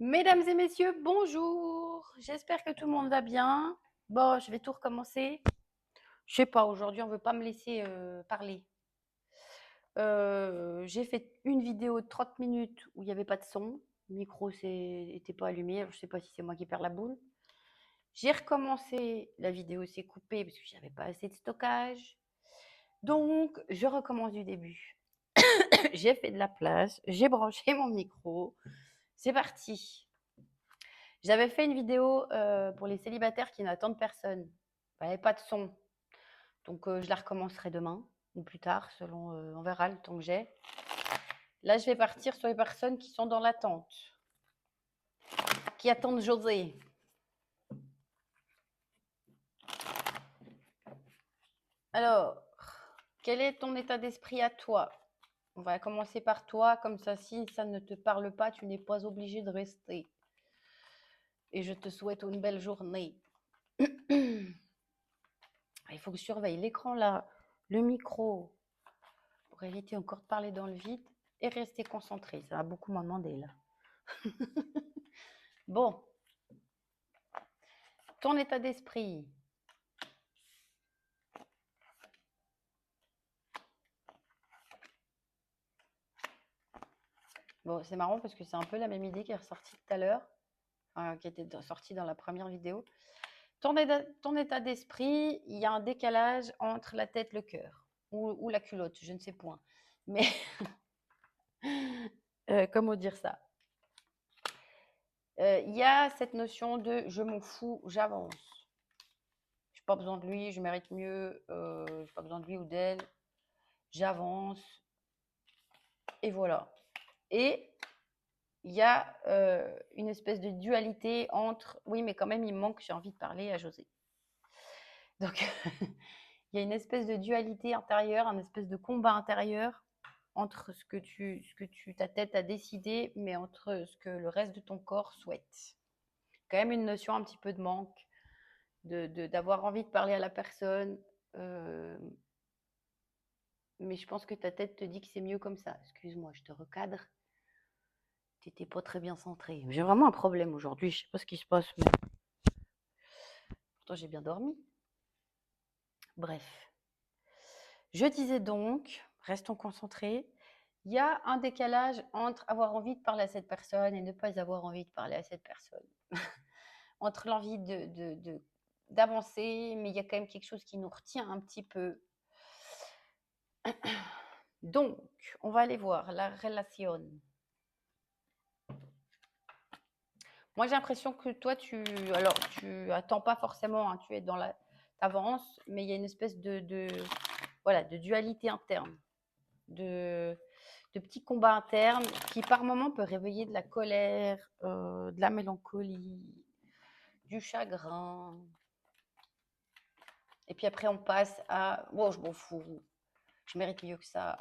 Mesdames et messieurs, bonjour. J'espère que tout le monde va bien. Bon, je vais tout recommencer. Je sais pas, aujourd'hui, on veut pas me laisser parler. J'ai fait une vidéo de 30 minutes où il n'y avait pas de son. Le micro n'était pas allumé. Je sais pas si c'est moi qui perds la boule. J'ai recommencé. La vidéo s'est coupée parce que j'avais pas assez de stockage. Donc, je recommence du début. J'ai fait de la place. J'ai branché mon micro. C'est parti. J'avais fait une vidéo pour les célibataires qui n'attendent personne. Il n'y avait pas de son. Donc, je la recommencerai demain ou plus tard, selon, on verra le temps que j'ai. Là, je vais partir sur les personnes qui sont dans l'attente, qui attendent José. Alors, quel est ton état d'esprit à toi? On va commencer par toi, comme ça, si ça ne te parle pas, tu n'es pas obligé de rester. Et je te souhaite une belle journée. Il faut que je surveille l'écran là, le micro, pour éviter encore de parler dans le vide et rester concentré. Ça va beaucoup m'en demander là. Bon, ton état d'esprit. Bon, c'est marrant parce que c'est un peu la même idée qui est ressortie tout à l'heure, qui était sortie dans la première vidéo. Ton état d'esprit, il y a un décalage entre la tête et le cœur, ou la culotte, je ne sais point. Mais comment dire ça? Il y a cette notion de je m'en fous, j'avance. Je n'ai pas besoin de lui, je mérite mieux, je n'ai pas besoin de lui ou d'elle, j'avance, et voilà. Et il y a une espèce de dualité entre oui, mais quand même, il me manque, j'ai envie de parler à José. Donc, il y a une espèce de dualité intérieure, un espèce de combat intérieur entre ce que ta tête a décidé, mais entre ce que le reste de ton corps souhaite. Quand même une notion un petit peu de manque, d'avoir envie de parler à la personne, mais je pense que ta tête te dit que c'est mieux comme ça. Excuse-moi, je te recadre. Tu n'étais pas très bien centré. J'ai vraiment un problème aujourd'hui, je ne sais pas ce qui se passe, mais pourtant j'ai bien dormi. Bref. Je disais donc, restons concentrés, il y a un décalage entre avoir envie de parler à cette personne et ne pas avoir envie de parler à cette personne. Entre l'envie d'avancer, mais il y a quand même quelque chose qui nous retient un petit peu. Donc, on va aller voir la relation. Moi, j'ai l'impression que toi, tu attends pas forcément, hein, tu es dans la, t'avances, mais il y a une espèce voilà, de dualité interne, de petits combats internes qui, par moments, peut réveiller de la colère, de la mélancolie, du chagrin. Et puis après, on passe à oh, je m'en fous, je mérite mieux que ça.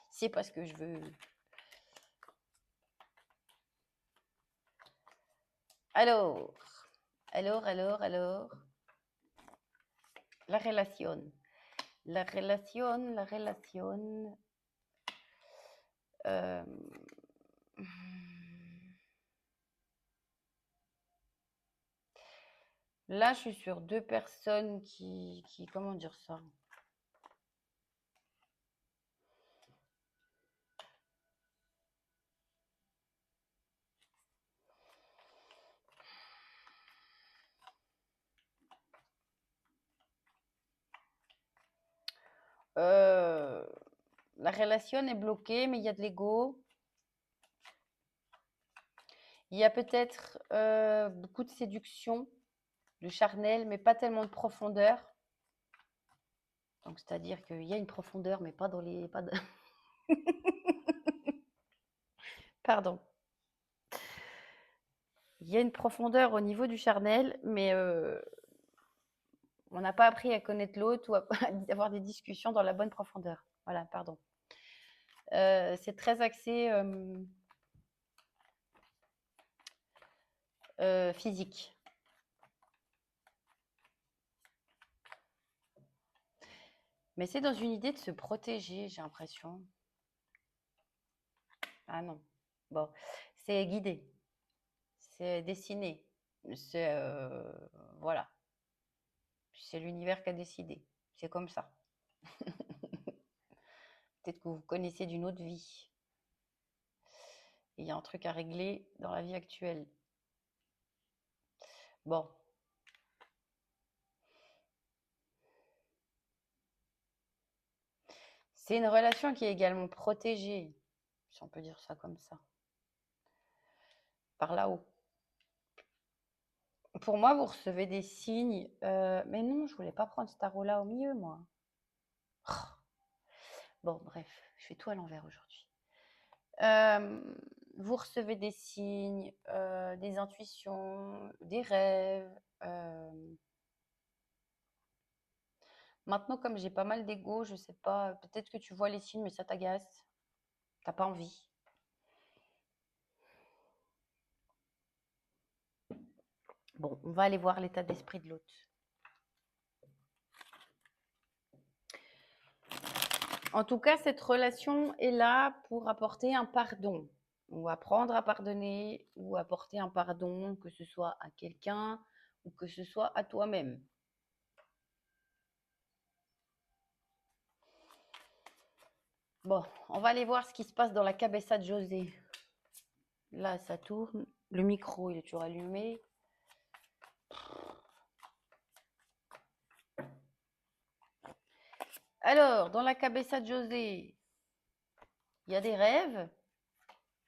C'est pas ce que je veux. Alors, la relation. La relation. euh, Là, je suis sur deux personnes comment dire ça? La relation est bloquée, mais il y a de l'ego. Il y a peut-être beaucoup de séduction, de charnel, mais pas tellement de profondeur. Donc, c'est-à-dire qu'il y a une profondeur, mais pas dans les... Pas de... Pardon. Il y a une profondeur au niveau du charnel, mais on n'a pas appris à connaître l'autre ou à avoir des discussions dans la bonne profondeur. Voilà, pardon. C'est très axé physique. Mais c'est dans une idée de se protéger, j'ai l'impression. Ah non. Bon, C'est guidé, c'est dessiné, c'est voilà, c'est l'univers qui a décidé. C'est comme ça. Peut-être que vous connaissez d'une autre vie. Il y a un truc à régler dans la vie actuelle. Bon. C'est une relation qui est également protégée, si on peut dire ça comme ça, par là-haut. Pour moi, vous recevez des signes. Mais non, je voulais pas prendre ce tarot-là au milieu, moi. Bon, bref, je fais tout à l'envers aujourd'hui. Vous recevez des signes, des intuitions, des rêves. Maintenant, comme j'ai pas mal d'ego, je sais pas, peut-être que tu vois les signes, mais ça t'agace. T'as pas envie. Bon, on va aller voir l'état d'esprit de l'autre. En tout cas, cette relation est là pour apporter un pardon, ou apprendre à pardonner, ou apporter un pardon, que ce soit à quelqu'un ou que ce soit à toi-même. Bon, on va aller voir ce qui se passe dans la cabessa de José. Là, ça tourne. Le micro, il est toujours allumé. Alors, dans la cabessa de José, il y a des rêves,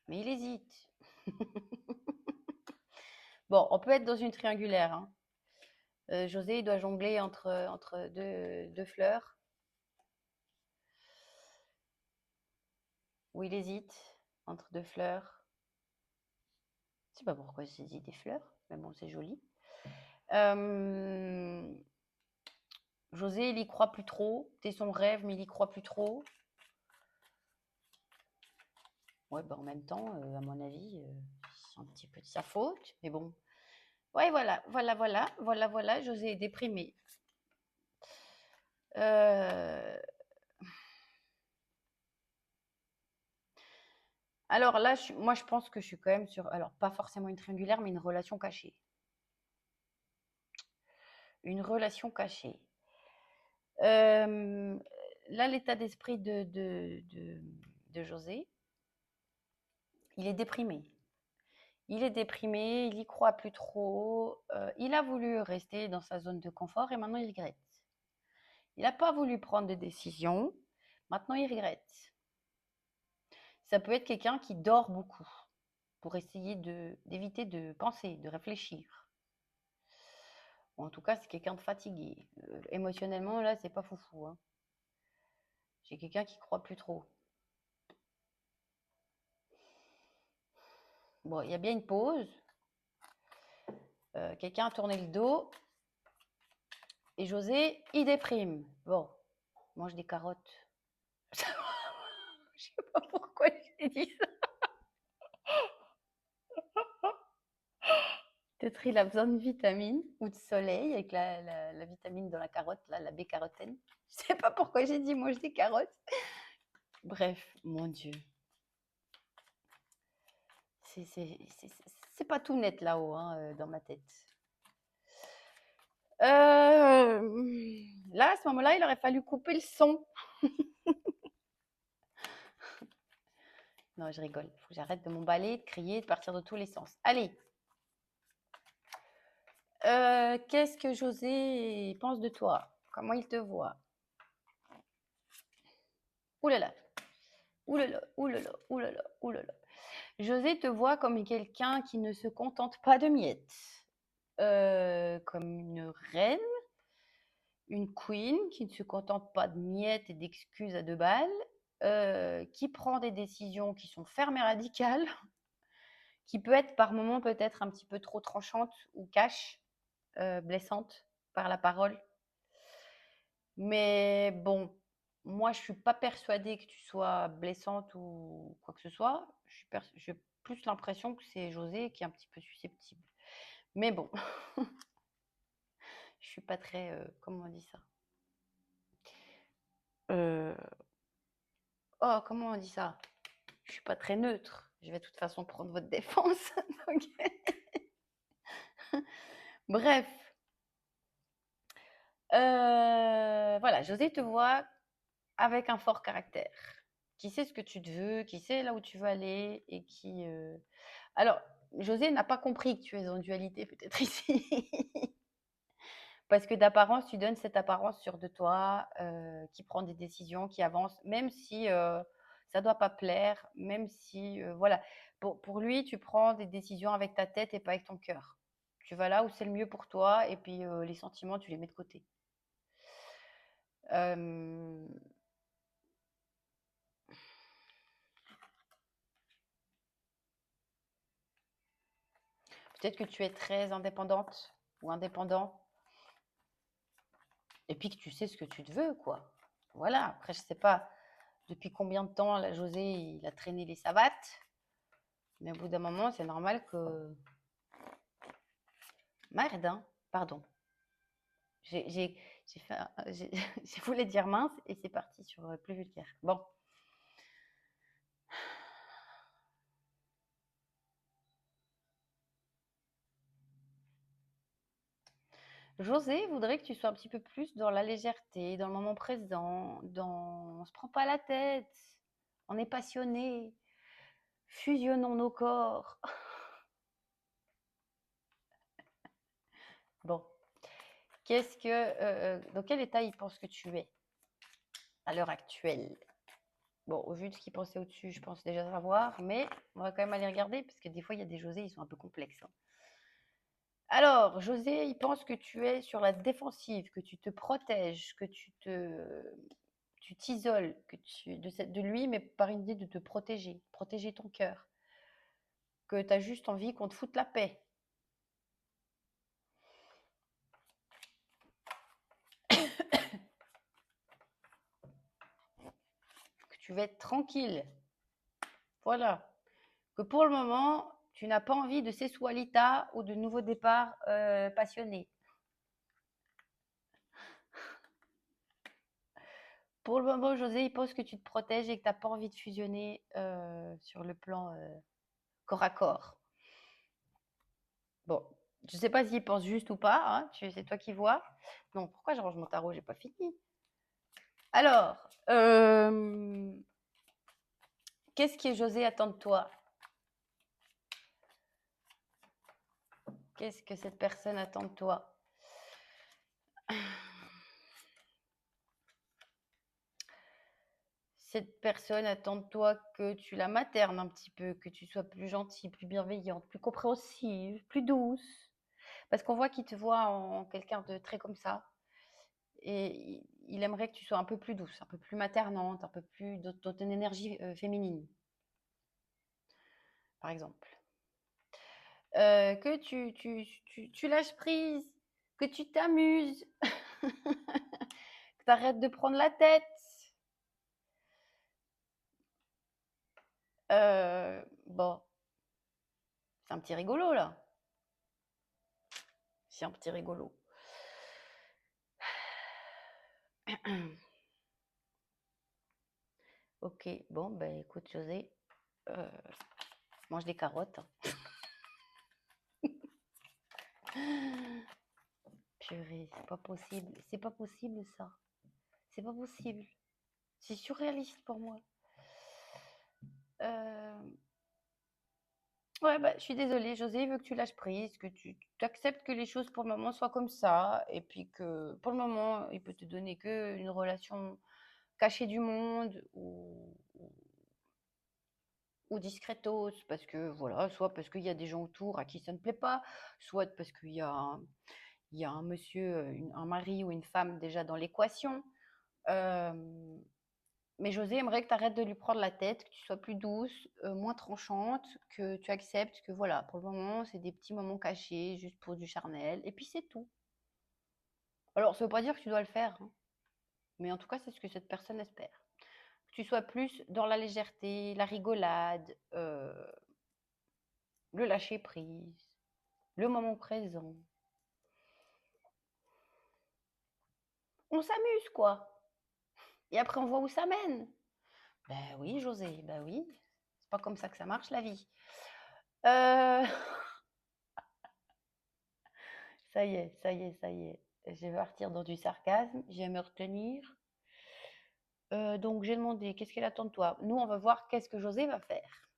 mais il hésite. Bon, on peut être dans une triangulaire. Hein. José, il doit jongler entre deux fleurs. Où il hésite entre deux fleurs. Je sais pas pourquoi j'ai dit des fleurs, mais bon, c'est joli. José, il y croit plus trop. C'est son rêve, mais il y croit plus trop. Ouais, bah en même temps, à mon avis, c'est un petit peu de sa faute, mais bon. Ouais, voilà. José est déprimé. Alors là, moi, je pense que je suis quand même sur, alors pas forcément une triangulaire, mais une relation cachée. Une relation cachée. Là, l'état d'esprit de José, il est déprimé. Il est déprimé, il y croit plus trop. Il a voulu rester dans sa zone de confort et maintenant il regrette. Il n'a pas voulu prendre de décision, maintenant il regrette. Ça peut être quelqu'un qui dort beaucoup pour essayer d'éviter de penser, de réfléchir. Ou en tout cas, c'est quelqu'un de fatigué. Émotionnellement, là, c'est pas foufou. Hein. J'ai quelqu'un qui croit plus trop. Bon, il y a bien une pause. Quelqu'un a tourné le dos. Et José, il déprime. Bon, mange des carottes. Je sais pas pourquoi j'ai dit ça. Peut-être il a besoin de vitamines ou de soleil avec la vitamine dans la carotte, là, la B-carotène. Je sais pas pourquoi j'ai dit mange des carottes. Bref, mon Dieu. C'est pas tout net là-haut, hein, dans ma tête. Là, à ce moment-là, il aurait fallu couper le son. Non, je rigole. Il faut que j'arrête de m'emballer, de crier, de partir de tous les sens. Allez. Qu'est-ce que José pense de toi? Comment il te voit? Ouh là là. Ouh là là, ouh là là, ouh là là, ouh là là. José te voit comme quelqu'un qui ne se contente pas de miettes. Comme une reine, une queen qui ne se contente pas de miettes et d'excuses à 2 balles, qui prend des décisions qui sont fermes et radicales, qui peut être par moments peut-être un petit peu trop tranchante ou cash, blessante par la parole. Mais bon, moi je suis pas persuadée que tu sois blessante ou quoi que ce soit. J'ai plus l'impression que c'est José qui est un petit peu susceptible. Mais bon, je suis pas très, comment on dit ça? Oh, comment on dit ça? Je suis pas très neutre. Je vais de toute façon prendre votre défense. Donc, bref. Voilà, José te voit avec un fort caractère, qui sait ce que tu te veux, qui sait là où tu veux aller et qui. Alors, José n'a pas compris que tu es en dualité peut-être ici, parce que d'apparence, tu donnes cette apparence sûre de toi, qui prend des décisions, qui avance, même si ça doit pas plaire, même si voilà. Pour lui, tu prends des décisions avec ta tête et pas avec ton cœur. Tu vas là où c'est le mieux pour toi et puis les sentiments, tu les mets de côté. Euh, Peut-être que tu es très indépendante ou indépendant et puis que tu sais ce que tu te veux, quoi. Voilà. Après, je sais pas depuis combien de temps là, José il a traîné les savates, mais au bout d'un moment, c'est normal que. Merde, hein. Pardon. J'ai fait, j'ai voulu dire mince et c'est parti sur plus vulgaire. Bon. José voudrait que tu sois un petit peu plus dans la légèreté, dans le moment présent, on se prend pas la tête, on est passionné, fusionnons nos corps. Bon, dans quel état il pense que tu es à l'heure actuelle? Bon, au vu de ce qu'il pensait au-dessus, je pense déjà savoir, mais on va quand même aller regarder parce que des fois il y a des José, ils sont un peu complexes, hein. Alors, José, il pense que tu es sur la défensive, que tu te protèges, que tu t'isoles, de lui, mais par une idée de te protéger ton cœur, que tu as juste envie qu'on te foute la paix, que tu veux être tranquille. Voilà. Que pour le moment, tu n'as pas envie de sessualità ou de nouveaux départs passionnés. Pour le moment, José, il pense que tu te protèges et que tu n'as pas envie de fusionner sur le plan corps à corps. Bon, je ne sais pas s'il pense juste ou pas, hein, c'est toi qui vois. Non, pourquoi je range mon tarot? J'ai pas fini. Alors, qu'est-ce que José attend de toi? Qu'est-ce que cette personne attend de toi? Cette personne attend de toi que tu la maternes un petit peu, que tu sois plus gentille, plus bienveillante, plus compréhensive, plus douce. Parce qu'on voit qu'il te voit en quelqu'un de très comme ça. Et il aimerait que tu sois un peu plus douce, un peu plus maternante, un peu plus dans ton énergie féminine, par exemple. Que tu lâches prise, que tu t'amuses, que tu arrêtes de prendre la tête. Bon, c'est un petit rigolo là. C'est un petit rigolo. Ok, bon, ben écoute, José, mange des carottes. Purée, c'est pas possible ça. C'est pas possible. C'est surréaliste pour moi. Ouais, bah, je suis désolée, José veut que tu lâches prise, que tu acceptes que les choses pour le moment soient comme ça, et puis que pour le moment, il peut te donner que une relation cachée du monde ou discretos, parce que voilà, soit parce qu'il y a des gens autour à qui ça ne plaît pas, soit parce il y a un monsieur, un mari ou une femme déjà dans l'équation. Euh, Mais José aimerait que tu arrêtes de lui prendre la tête, que tu sois plus douce, moins tranchante, que tu acceptes que voilà, pour le moment, c'est des petits moments cachés, juste pour du charnel, et puis c'est tout. Alors, ça veut pas dire que tu dois le faire, hein, mais en tout cas, c'est ce que cette personne espère. Que tu sois plus dans la légèreté, la rigolade, le lâcher prise, le moment présent. On s'amuse, quoi. Et après, on voit où ça mène. Ben oui, José, ben oui. C'est pas comme ça que ça marche, la vie. Euh, Ça y est, ça y est, ça y est. Je vais partir dans du sarcasme, je vais me retenir. Donc, j'ai demandé, qu'est-ce qu'elle attend de toi? Nous, on va voir qu'est-ce que José va faire.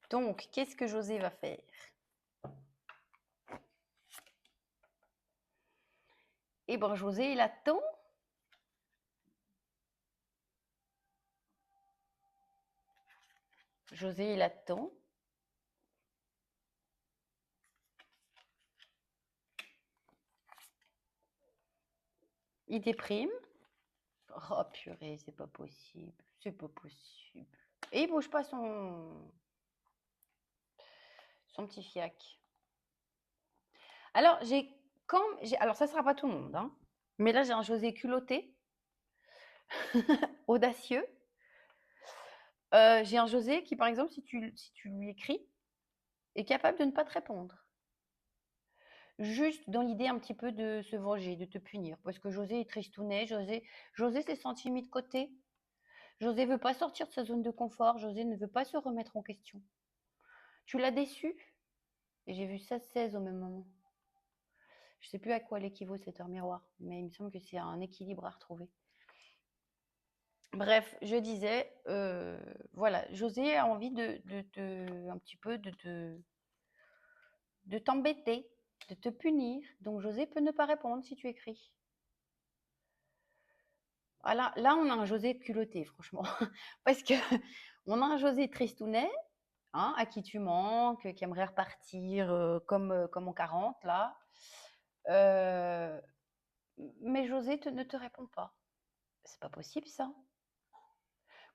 Donc, qu'est-ce que José va faire? Eh bien, José, il attend. José, il attend. Il déprime. Oh purée, c'est pas possible. C'est pas possible. Et il bouge pas son petit fiac. Alors, alors ça sera pas tout le monde, hein. Mais là, j'ai un José culotté, audacieux. J'ai un José qui, par exemple, si tu lui écris, est capable de ne pas te répondre. Juste dans l'idée un petit peu de se venger, de te punir. Parce que José est tristounet, José s'est senti mis de côté. José veut pas sortir de sa zone de confort, José ne veut pas se remettre en question. Tu l'as déçu? Et j'ai vu 16-16 au même moment. Je sais plus à quoi elle équivaut cette heure miroir, mais il me semble que c'est un équilibre à retrouver. Bref, je disais, voilà, José a envie un petit peu de t'embêter, de te punir. Donc José peut ne pas répondre si tu écris. Voilà, là, on a un José culotté, franchement. Parce que on a un José tristounet, hein, à qui tu manques, qui aimerait repartir comme en 40, là. Mais José ne te répond pas. C'est pas possible, ça.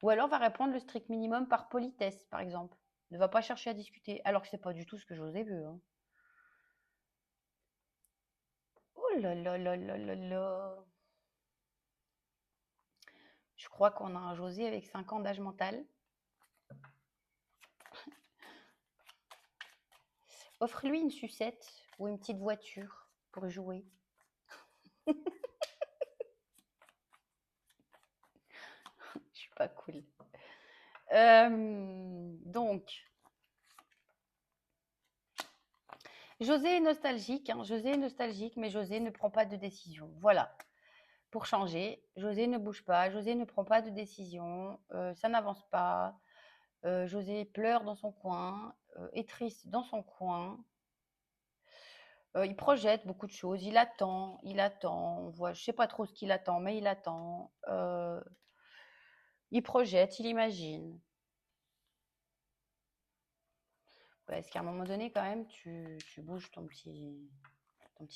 Ou alors va répondre le strict minimum par politesse, par exemple. Ne va pas chercher à discuter, alors que c'est pas du tout ce que José veut, hein. Oh là là là là là là. Je crois qu'on a un José avec 5 ans d'âge mental. Offre-lui une sucette ou une petite voiture pour jouer. Je suis pas cool. Donc, José est nostalgique, hein. José est nostalgique, mais José ne prend pas de décision. Voilà. Pour changer, José ne bouge pas, José ne prend pas de décision, ça n'avance pas. José pleure dans son coin, est triste dans son coin. Il projette beaucoup de choses, il attend. On voit, je sais pas trop ce qu'il attend, mais il attend. Il projette, il imagine. Est-ce qu'à un moment donné, quand même, tu bouges ton petit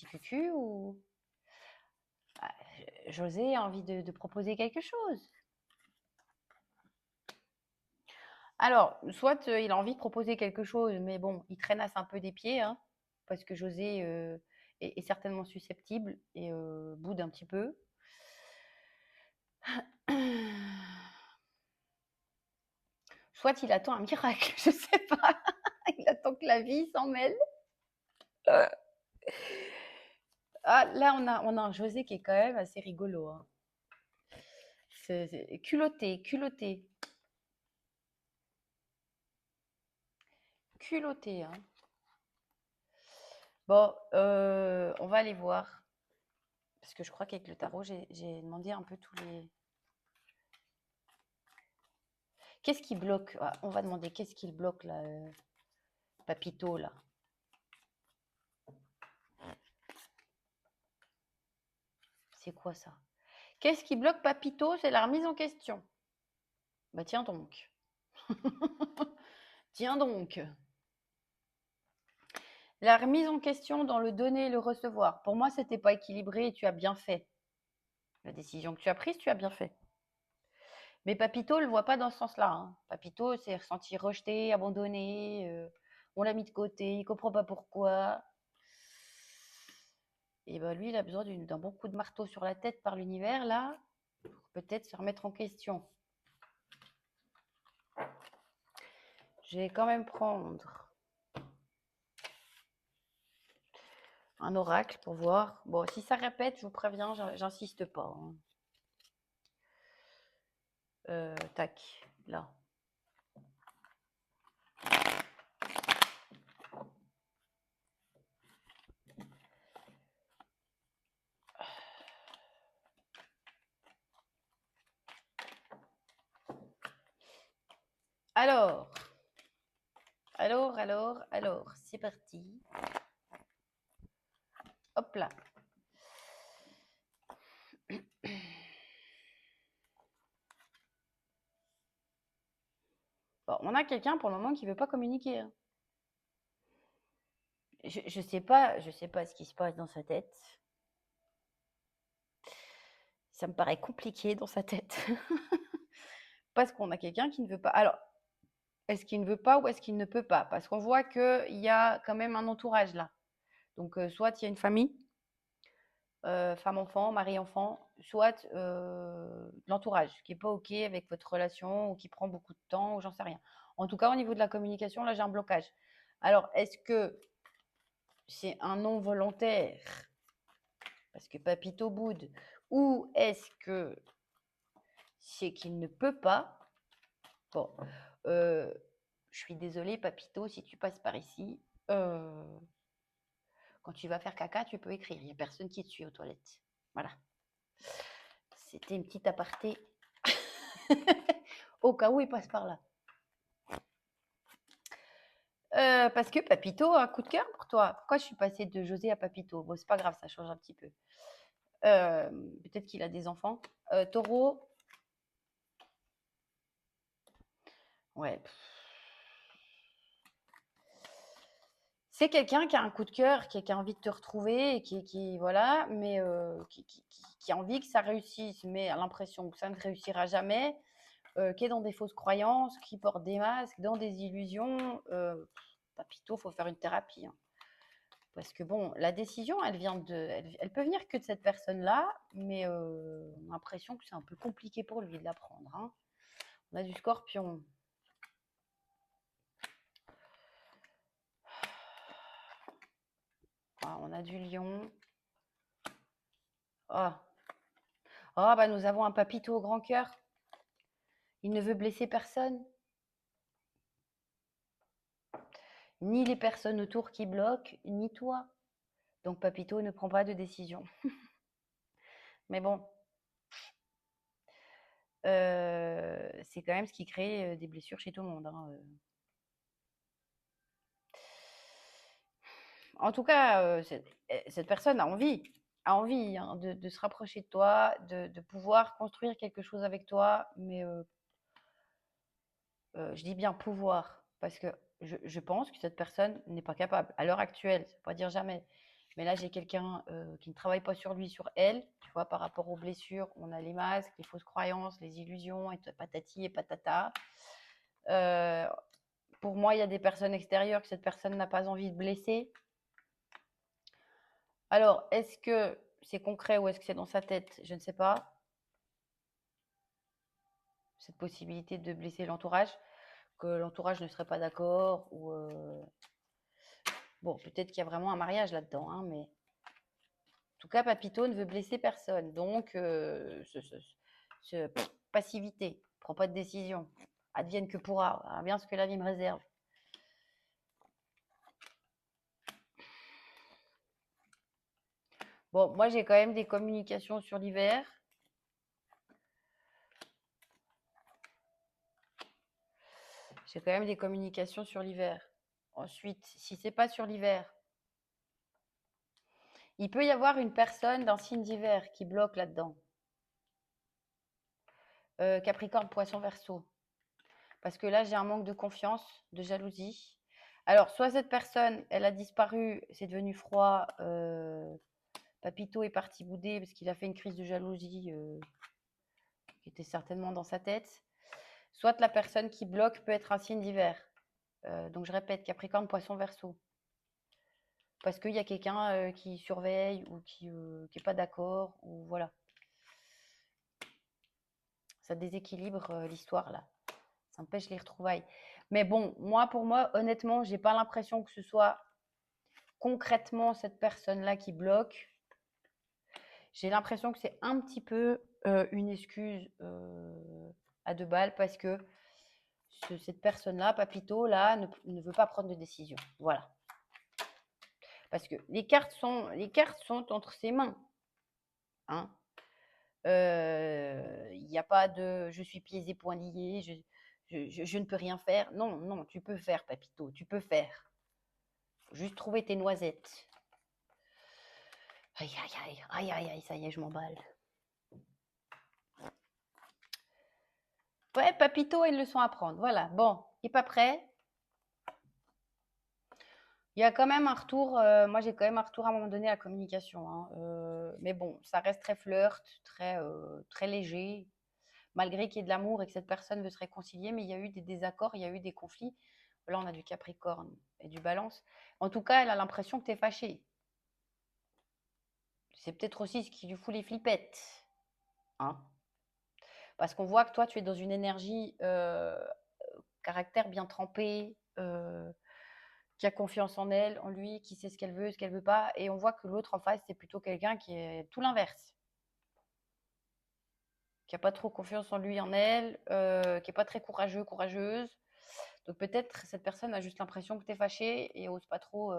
cucu ou ah, José a envie de proposer quelque chose. Alors, soit il a envie de proposer quelque chose, mais bon, il traînasse un peu des pieds, hein, parce que José est certainement susceptible et boude un petit peu. Soit il attend un miracle, je sais pas. Il attend que la vie s'en mêle. Ah, là, on a un José qui est quand même assez rigolo, hein. C'est culotté, culotté, culotté, hein. Bon, on va aller voir. Parce que je crois qu'avec le tarot, j'ai demandé un peu tous les. Qu'est-ce qui bloque? Ah, on va demander qu'est-ce qui le bloque là, Papito là. C'est quoi ça? Qu'est-ce qui bloque Papito? C'est la remise en question. Bah tiens donc. Tiens donc. La remise en question dans le donner et le recevoir. Pour moi, c'était pas équilibré et tu as bien fait. La décision que tu as prise, tu as bien fait. Mais Papito ne le voit pas dans ce sens-là, hein. Papito s'est ressenti rejeté, abandonné, on l'a mis de côté, il ne comprend pas pourquoi. Et ben lui, il a besoin d'un bon coup de marteau sur la tête par l'univers, là, pour peut-être se remettre en question. Je vais quand même prendre un oracle pour voir. Bon, si ça répète, je vous préviens, j'insiste pas, hein. Tac, là. Alors, c'est parti. Hop là. Bon, on a quelqu'un pour le moment qui ne veut pas communiquer, hein. Je sais pas ce qui se passe dans sa tête. Ça me paraît compliqué dans sa tête. Parce qu'on a quelqu'un qui ne veut pas. Alors, est-ce qu'il ne veut pas ou est-ce qu'il ne peut pas? Parce qu'on voit qu'il y a quand même un entourage là. Donc, soit il y a une famille, femme-enfant, mari-enfant, soit l'entourage qui n'est pas OK avec votre relation ou qui prend beaucoup de temps ou j'en sais rien. En tout cas, au niveau de la communication, là, j'ai un blocage. Alors, est-ce que c'est un non volontaire parce que Papito boude ou est-ce que c'est qu'il ne peut pas? Bon, je suis désolée, Papito, si tu passes par ici, quand tu vas faire caca, tu peux écrire. Il n'y a personne qui te suit aux toilettes. Voilà. C'était une petite aparté au cas où il passe par là. Parce que Papito a un coup de cœur pour toi. Pourquoi je suis passée de José à Papito? Bon, c'est pas grave, ça change un petit peu. Peut-être qu'il a des enfants. Taureau. Ouais. C'est quelqu'un qui a un coup de cœur, qui a envie de te retrouver, et qui voilà, mais qui a envie que ça réussisse, mais a l'impression que ça ne réussira jamais, qui est dans des fausses croyances, qui porte des masques, dans des illusions. Papito, il faut faire une thérapie, hein. Parce que bon, la décision, elle peut venir que de cette personne-là, mais on a l'impression que c'est un peu compliqué pour lui de la prendre, hein. On a du Scorpion. Ah, on a du Lion. Ah. Ah, bah nous avons un Papito au grand cœur. Il ne veut blesser personne, ni les personnes autour qui bloquent, ni toi. Donc Papito ne prend pas de décision. Mais bon, c'est quand même ce qui crée des blessures chez tout le monde, hein. En tout cas, cette personne a envie hein, de se rapprocher de toi, de pouvoir construire quelque chose avec toi, mais je dis bien pouvoir, parce que je pense que cette personne n'est pas capable. À l'heure actuelle, ça ne veut pas dire jamais. Mais là, j'ai quelqu'un qui ne travaille pas sur lui, sur elle. Tu vois, par rapport aux blessures, on a les masques, les fausses croyances, les illusions, et patati et patata. Pour moi, il y a des personnes extérieures que cette personne n'a pas envie de blesser. Alors, est-ce que c'est concret ou est-ce que c'est dans sa tête? Je ne sais pas. Cette possibilité de blesser l'entourage, que l'entourage ne serait pas d'accord ou bon, peut-être qu'il y a vraiment un mariage là-dedans, hein, mais en tout cas, Papito ne veut blesser personne. Donc, passivité, prend pas de décision. Advienne que pourra, on verra bien ce que la vie me réserve. Bon, moi, j'ai quand même des communications sur l'hiver. J'ai quand même des communications sur l'hiver. Ensuite, si c'est pas sur l'hiver, il peut y avoir une personne d'un signe d'hiver qui bloque là-dedans. Capricorne, Poisson, Verseau. Parce que là, j'ai un manque de confiance, de jalousie. Alors, soit cette personne, elle a disparu, c'est devenu froid. Papito est parti bouder parce qu'il a fait une crise de jalousie qui était certainement dans sa tête. Soit la personne qui bloque peut être un signe d'hiver. Donc, je répète, Capricorne, Poisson, Verseau. Parce qu'il y a quelqu'un qui surveille ou qui n'est pas d'accord, ou voilà. Ça déséquilibre l'histoire là. Ça empêche les retrouvailles. Mais bon, pour moi, honnêtement, j'ai pas l'impression que ce soit concrètement cette personne-là qui bloque. J'ai l'impression que c'est un petit peu une excuse à deux balles parce que cette personne-là, Papito, là, ne veut pas prendre de décision. Voilà. Parce que les cartes sont entre ses mains. Hein. Il n'y a pas de je suis pieds et poings liés, Je ne peux rien faire. Non, non, tu peux faire, papito, tu peux faire. Faut juste trouver tes noisettes. Aïe, aïe, aïe, aïe, aïe, aïe, ça y est, je m'emballe. Ouais, papito a une leçon à prendre. Voilà, bon, il n'est pas prêt. Il y a quand même un retour, moi j'ai quand même un retour à un moment donné à la communication, hein, mais bon, ça reste très flirt, très léger, malgré qu'il y ait de l'amour et que cette personne veut se réconcilier, mais il y a eu des désaccords, il y a eu des conflits. Là, on a du Capricorne et du Balance. En tout cas, elle a l'impression que tu es fâché. C'est peut-être aussi ce qui lui fout les flippettes, hein. Parce qu'on voit que toi, tu es dans une énergie, caractère bien trempé, qui a confiance en elle, en lui, qui sait ce qu'elle veut pas. Et on voit que l'autre en face, c'est plutôt quelqu'un qui est tout l'inverse, qui a pas trop confiance en lui, en elle, qui est pas très courageux, courageuse. Donc peut-être cette personne a juste l'impression que tu es fâché et ose pas trop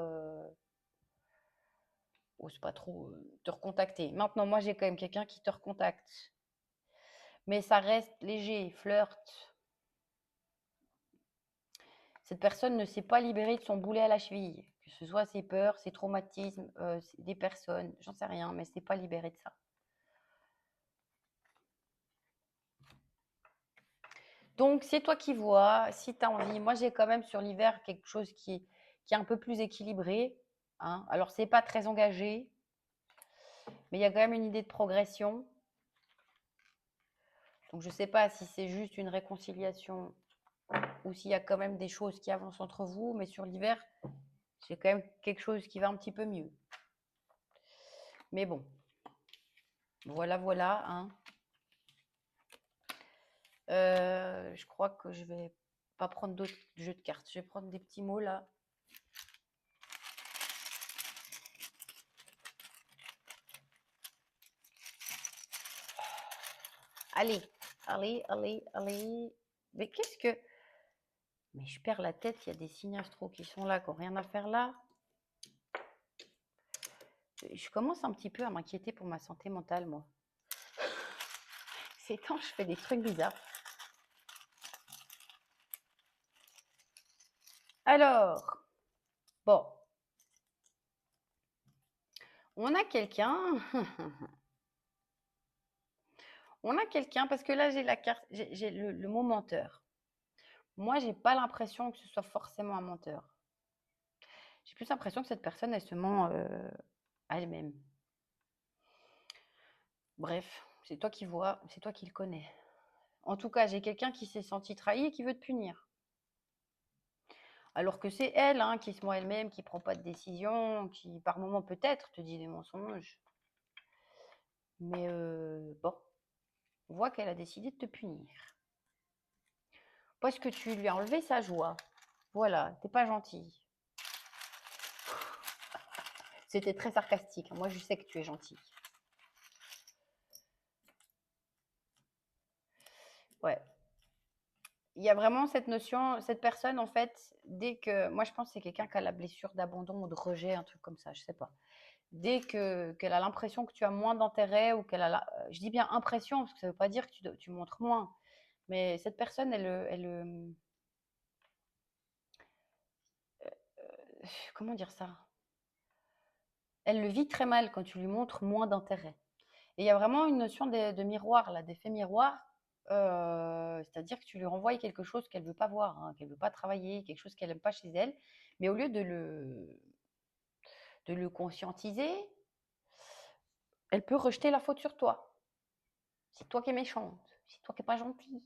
te recontacter. Maintenant, moi, j'ai quand même quelqu'un qui te recontacte. Mais ça reste léger, flirt. Cette personne ne s'est pas libérée de son boulet à la cheville, que ce soit ses peurs, ses traumatismes, des personnes, j'en sais rien, mais c'est pas libérée de ça. Donc, c'est toi qui vois, si tu as envie. Moi, j'ai quand même sur l'hiver quelque chose qui est un peu plus équilibré, hein. Alors, c'est pas très engagé, mais il y a quand même une idée de progression. Donc, je ne sais pas si c'est juste une réconciliation ou s'il y a quand même des choses qui avancent entre vous, mais sur l'hiver, c'est quand même quelque chose qui va un petit peu mieux. Mais bon, voilà, voilà, hein. Je crois que je vais pas prendre d'autres jeux de cartes. Je vais prendre des petits mots là. Allez, allez, allez, allez. Mais qu'est-ce que... Mais je perds la tête, il y a des signes astro qui sont là, qui n'ont rien à faire là. Je commence un petit peu à m'inquiéter pour ma santé mentale, moi. Ces temps, je fais des trucs bizarres. Alors, bon. On a quelqu'un... On a quelqu'un, parce que là, j'ai la carte, j'ai le mot menteur. Moi, j'ai pas l'impression que ce soit forcément un menteur. J'ai plus l'impression que cette personne, elle se ment à elle-même. Bref, c'est toi qui vois, c'est toi qui le connais. En tout cas, j'ai quelqu'un qui s'est senti trahi et qui veut te punir. Alors que c'est elle, hein, qui se ment elle-même, qui ne prend pas de décision, qui par moments peut-être te dit des mensonges. Mais bon, on voit qu'elle a décidé de te punir. Parce que tu lui as enlevé sa joie. Voilà, t'es pas gentil. C'était très sarcastique. Moi, je sais que tu es gentil. Ouais. Il y a vraiment cette notion, cette personne, en fait, dès que... Moi, je pense que c'est quelqu'un qui a la blessure d'abandon ou de rejet, un truc comme ça, je sais pas. Dès qu'elle a l'impression que tu as moins d'intérêt ou qu'elle a... je dis bien impression, parce que ça ne veut pas dire que tu montres moins. Mais cette personne, comment dire ça? Elle le vit très mal quand tu lui montres moins d'intérêt. Et il y a vraiment une notion de miroir, là, d'effet miroir. C'est-à-dire que tu lui renvoies quelque chose qu'elle ne veut pas voir, hein, qu'elle ne veut pas travailler, quelque chose qu'elle n'aime pas chez elle. Mais au lieu de le conscientiser, elle peut rejeter la faute sur toi. C'est toi qui es méchante, c'est toi qui n'es pas gentil.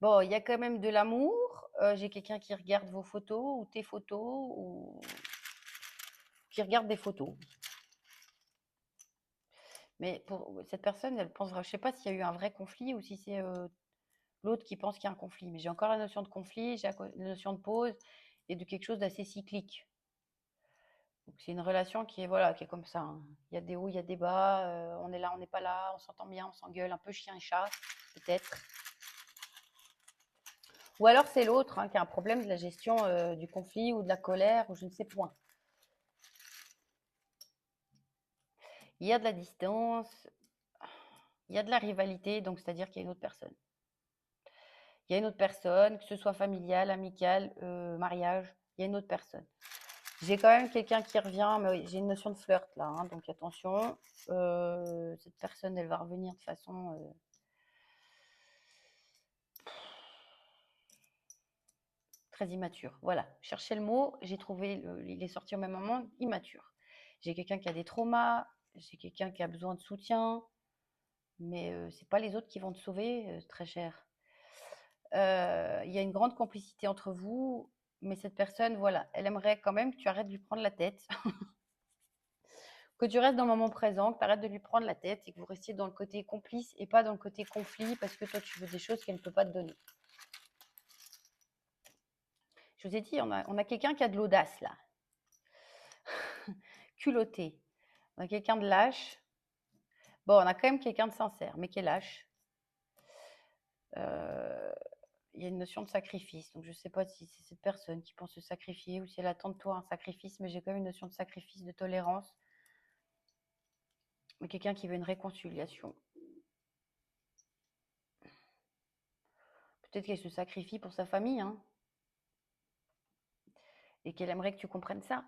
Bon, il y a quand même de l'amour. J'ai quelqu'un qui regarde vos photos ou tes photos ou qui regarde des photos. Mais pour cette personne, elle pensera, je ne sais pas s'il y a eu un vrai conflit ou si c'est l'autre qui pense qu'il y a un conflit. Mais j'ai encore la notion de conflit, j'ai la notion de pause et de quelque chose d'assez cyclique. Donc c'est une relation qui est voilà, qui est comme ça, hein. Il y a des hauts, il y a des bas. On est là, on n'est pas là, on s'entend bien, on s'engueule, un peu chien et chat, peut-être. Ou alors c'est l'autre, hein, qui a un problème de la gestion du conflit ou de la colère ou je ne sais point. Il y a de la distance, il y a de la rivalité, donc c'est-à-dire qu'il y a une autre personne. Il y a une autre personne, que ce soit familial, amical, mariage, il y a une autre personne. J'ai quand même quelqu'un qui revient, mais oui, j'ai une notion de flirt là, hein, donc attention. Cette personne, elle va revenir de façon très immature. Voilà, cherchez le mot, j'ai trouvé, il est sorti au même moment, immature. J'ai quelqu'un qui a des traumas, j'ai quelqu'un qui a besoin de soutien, mais c'est pas les autres qui vont te sauver, très cher. Il y a une grande complicité entre vous, mais cette personne, voilà, elle aimerait quand même que tu arrêtes de lui prendre la tête, que tu restes dans le moment présent, que tu arrêtes de lui prendre la tête et que vous restiez dans le côté complice et pas dans le côté conflit parce que toi, tu veux des choses qu'elle ne peut pas te donner. Je vous ai dit, on a quelqu'un qui a de l'audace là, culotté. On a quelqu'un de lâche. Bon, on a quand même quelqu'un de sincère, mais qui est lâche. Il y a une notion de sacrifice. Donc, je ne sais pas si c'est cette personne qui pense se sacrifier ou si elle attend de toi un sacrifice, mais j'ai quand même une notion de sacrifice, de tolérance. Mais quelqu'un qui veut une réconciliation. Peut-être qu'elle se sacrifie pour sa famille, hein, et qu'elle aimerait que tu comprennes ça.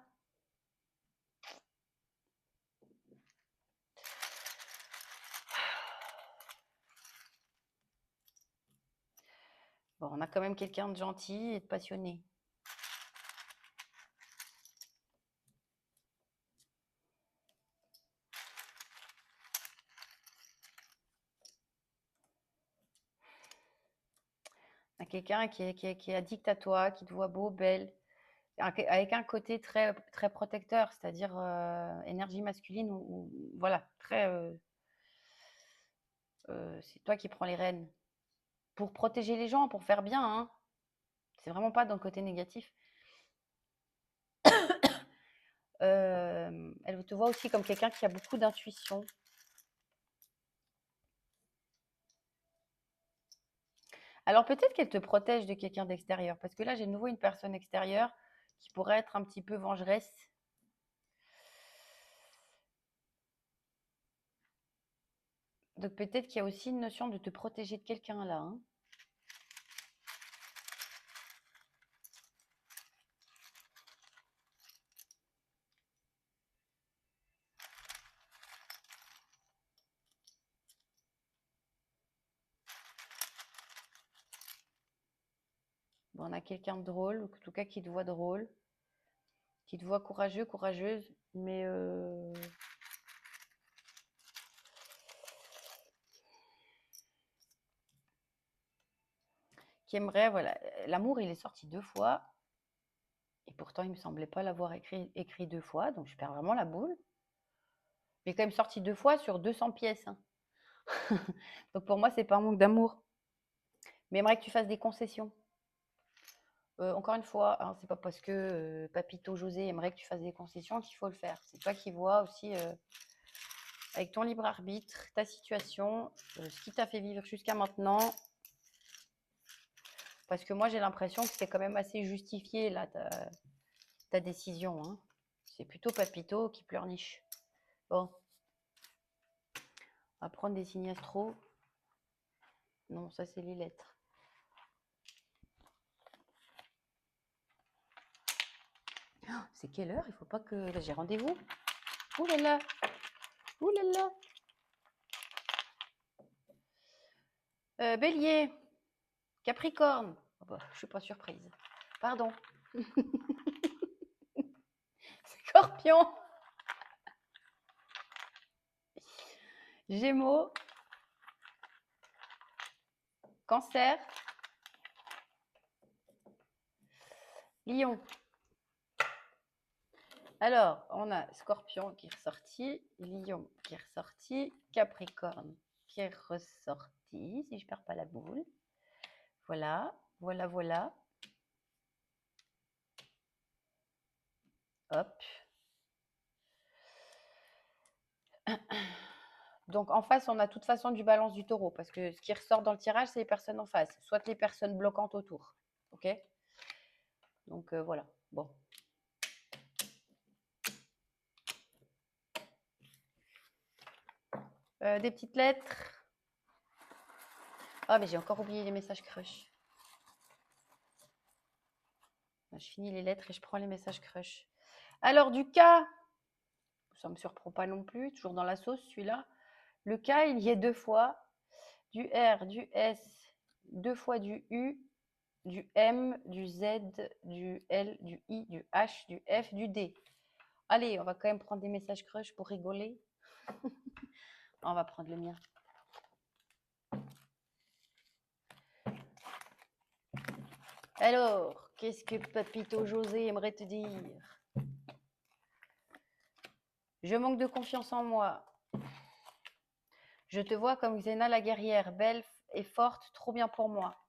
Bon, on a quand même quelqu'un de gentil et de passionné. On a quelqu'un qui est addict à toi, qui te voit beau, belle, avec un côté très, très protecteur, c'est-à-dire énergie masculine, ou voilà, très. C'est toi qui prends les rênes pour protéger les gens, pour faire bien, hein. C'est vraiment pas dans le côté négatif. Elle te voit aussi comme quelqu'un qui a beaucoup d'intuition. Alors peut-être qu'elle te protège de quelqu'un d'extérieur, parce que là j'ai de nouveau une personne extérieure qui pourrait être un petit peu vengeresse. Donc peut-être qu'il y a aussi une notion de te protéger de quelqu'un là, hein. Bon, on a quelqu'un de drôle, ou en tout cas qui te voit drôle, qui te voit courageux, courageuse, mais qui aimerait, voilà. L'amour, il est sorti 2 fois, et pourtant il me semblait pas l'avoir écrit 2 fois, donc je perds vraiment la boule. Il est quand même sorti 2 fois sur 200 pièces, hein. Donc pour moi, c'est pas un manque d'amour. Mais aimerait que tu fasses des concessions. Encore une fois, hein, c'est pas parce que Papito José aimerait que tu fasses des concessions qu'il faut le faire. C'est toi qui vois aussi, avec ton libre arbitre, ta situation, ce qui t'a fait vivre jusqu'à maintenant. Parce que moi, j'ai l'impression que c'est quand même assez justifié, là, ta décision, hein. C'est plutôt Papito qui pleurniche. Bon, on va prendre des signes astro. Non, ça, c'est les lettres. Oh, c'est quelle heure? Il faut pas que... Là, j'ai rendez-vous. Ouh là là. Ouh là là. Bélier. Capricorne. Oh bah, je suis pas surprise. Pardon. Scorpion. Gémeaux. Cancer. Lion. Alors, on a Scorpion qui est ressorti, Lion qui est ressorti, Capricorne qui est ressorti, si je perds pas la boule. Voilà, voilà, voilà. Hop. Donc en face, on a de toute façon du balance du taureau, parce que ce qui ressort dans le tirage, c'est les personnes en face, soit les personnes bloquantes autour. Ok? Donc voilà. Bon. Des petites lettres. Ah, mais j'ai encore oublié les messages crush. Je finis les lettres et je prends les messages crush. Alors, du K, ça ne me surprend pas non plus, toujours dans la sauce, celui-là. Le K, il y est 2 fois. Du R, du S, 2 fois du U, du M, du Z, du L, du I, du H, du F, du D. Allez, on va quand même prendre des messages crush pour rigoler. On va prendre le mien. Alors, qu'est-ce que Papito José aimerait te dire? Je manque de confiance en moi. Je te vois comme Xena la guerrière, belle et forte, trop bien pour moi.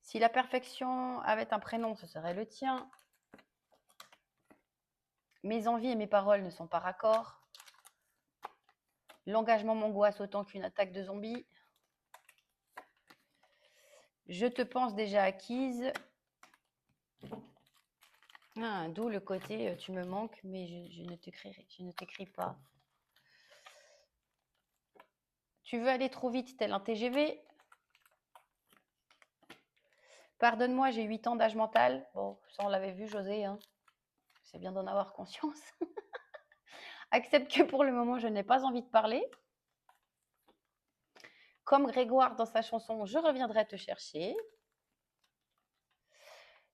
Si la perfection avait un prénom, ce serait le tien. Mes envies et mes paroles ne sont pas raccord. L'engagement m'angoisse autant qu'une attaque de zombies. Je te pense déjà acquise. Ah, d'où le côté tu me manques, mais je ne t'écris pas. Tu veux aller trop vite tel un TGV. Pardonne-moi, j'ai 8 ans d'âge mental. Bon, ça on l'avait vu, José. Hein. C'est bien d'en avoir conscience. Accepte que pour le moment, je n'ai pas envie de parler. Comme Grégoire dans sa chanson, je reviendrai te chercher.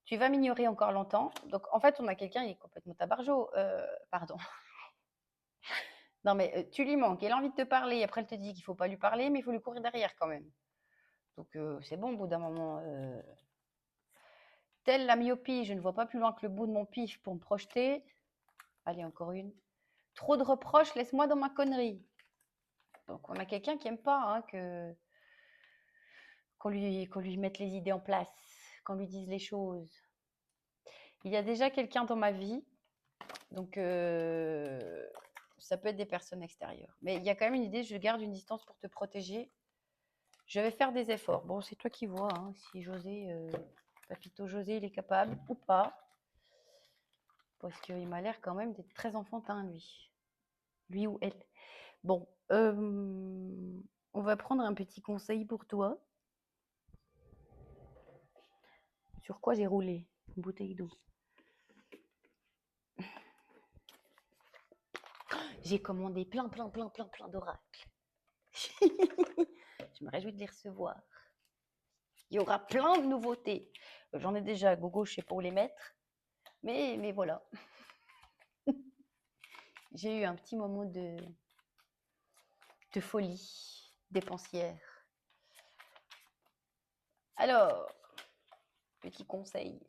Tu vas m'ignorer encore longtemps. Donc, en fait, on a quelqu'un, il est complètement tabarjo. Pardon. Non, mais tu lui manques. Elle a envie de te parler. Après, elle te dit qu'il ne faut pas lui parler, mais il faut lui courir derrière quand même. Donc, c'est bon, au bout d'un moment. Telle la myopie, je ne vois pas plus loin que le bout de mon pif pour me projeter. Allez, encore une. Trop de reproches, laisse-moi dans ma connerie. Donc, on a quelqu'un qui n'aime pas hein, qu'on lui mette les idées en place, qu'on lui dise les choses. Il y a déjà quelqu'un dans ma vie, donc ça peut être des personnes extérieures. Mais il y a quand même une idée, je garde une distance pour te protéger. Je vais faire des efforts. Bon, c'est toi qui vois hein, si José, Papito José, il est capable ou pas. Parce qu'il m'a l'air quand même d'être très enfantin, lui. Lui ou elle. Bon, on va prendre un petit conseil pour toi. Sur quoi j'ai roulé? Une bouteille d'eau. J'ai commandé plein d'oracles. Je me réjouis de les recevoir. Il y aura plein de nouveautés. J'en ai déjà à gogo, je ne sais pas où les mettre. Mais voilà. J'ai eu un petit moment de folie dépensière. Alors, petit conseil.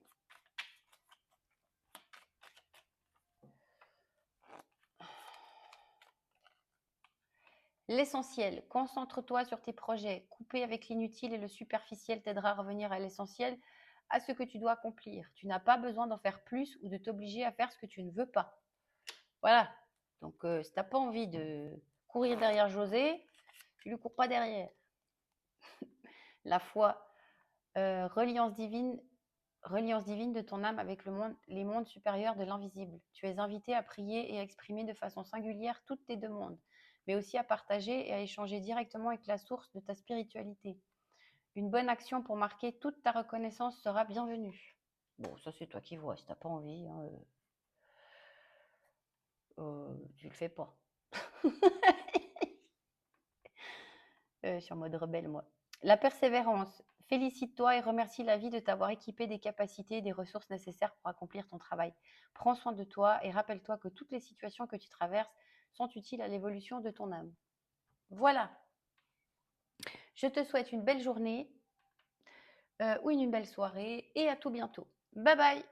L'essentiel, concentre-toi sur tes projets. Couper avec l'inutile et le superficiel t'aidera à revenir à l'essentiel, à ce que tu dois accomplir. Tu n'as pas besoin d'en faire plus ou de t'obliger à faire ce que tu ne veux pas. Voilà. Donc, si tu n'as pas envie de courir derrière José, tu ne lui cours pas derrière. La foi, reliance divine de ton âme avec les mondes supérieurs de l'invisible. Tu es invité à prier et à exprimer de façon singulière toutes tes demandes, mais aussi à partager et à échanger directement avec la source de ta spiritualité. Une bonne action pour marquer toute ta reconnaissance sera bienvenue. Bon, ça c'est toi qui vois, si t'as pas envie, hein, tu le fais pas. Je suis en mode rebelle, moi. La persévérance. Félicite-toi et remercie la vie de t'avoir équipé des capacités et des ressources nécessaires pour accomplir ton travail. Prends soin de toi et rappelle-toi que toutes les situations que tu traverses sont utiles à l'évolution de ton âme. Voilà. Je te souhaite une belle journée ou une belle soirée et à tout bientôt. Bye bye.